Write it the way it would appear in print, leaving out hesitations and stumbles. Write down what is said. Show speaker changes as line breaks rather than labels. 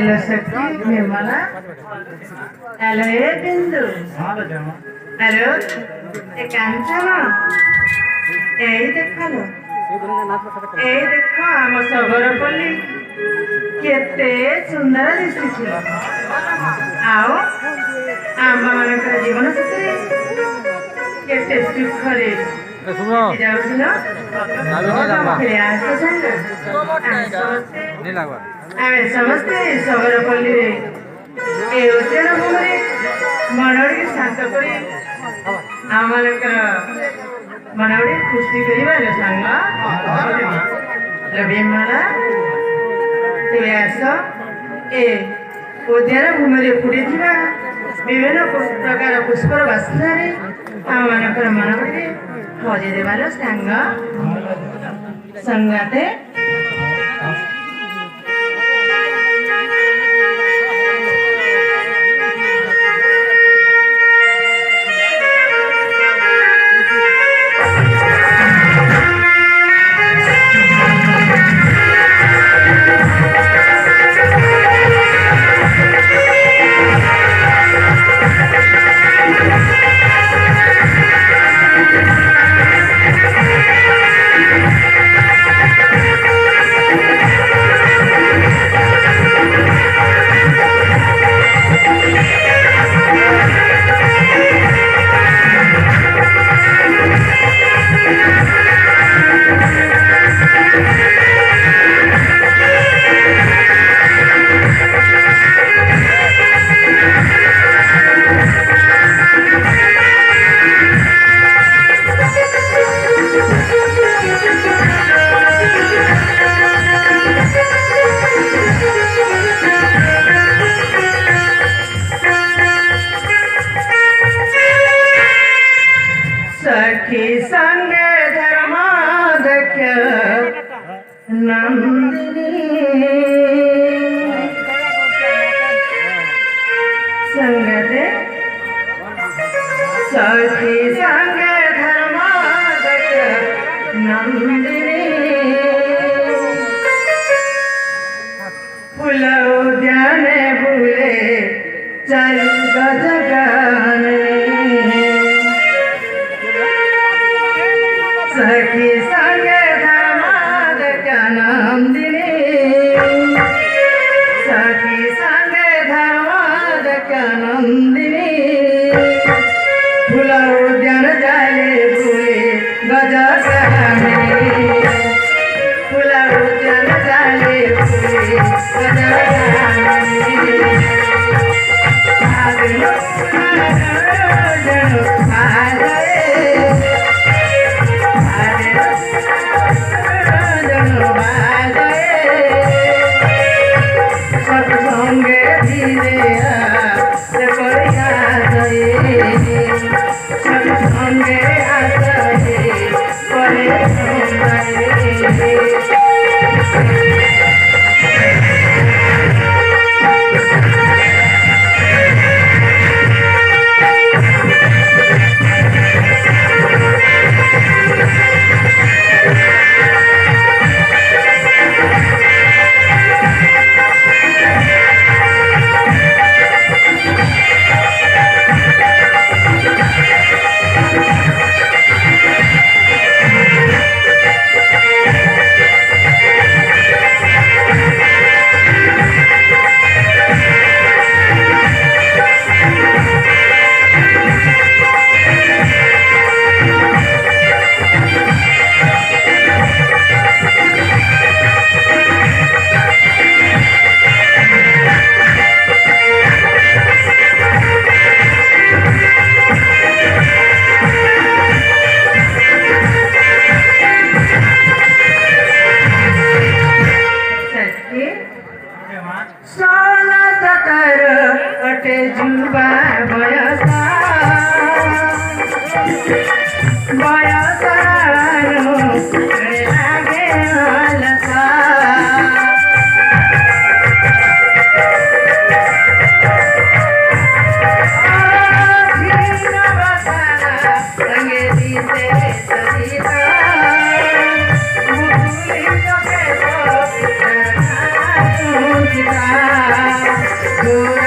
hello शक्ति Nirmala hello ए बिंदु hello ए कांचन एई देखलो एई देखो आम सबरपल्ली केते सुंदर दिसुछि आओ आम मानकर जीवन साथी केते सुखरे जाउछिन आमे समस्ते सबरपल्ली रे ए उद्यान भूमि मनोड़ी शांत करी आम मनोड़ी खुशी कर सांग विमला तुम आस ए उद्यान भूमि फुटी विभिन्न प्रकार पुष्पर बास्ना आम मान मनोड़ी हजे देवार सांग संगाते सखी संग धर्माध्यक्ष नंदिनी संगते सखी संग धर्माध्यक्ष नंदिनी फूल उद्यान बुले चल गजगाने सखी संग धर्माध्यक्ष नंदिनी सखी संग धर्माध्यक्ष नंदिनी फूल उद्यान जाले फूले गजगाने फूल उद्यान जाले फूले सीता दूर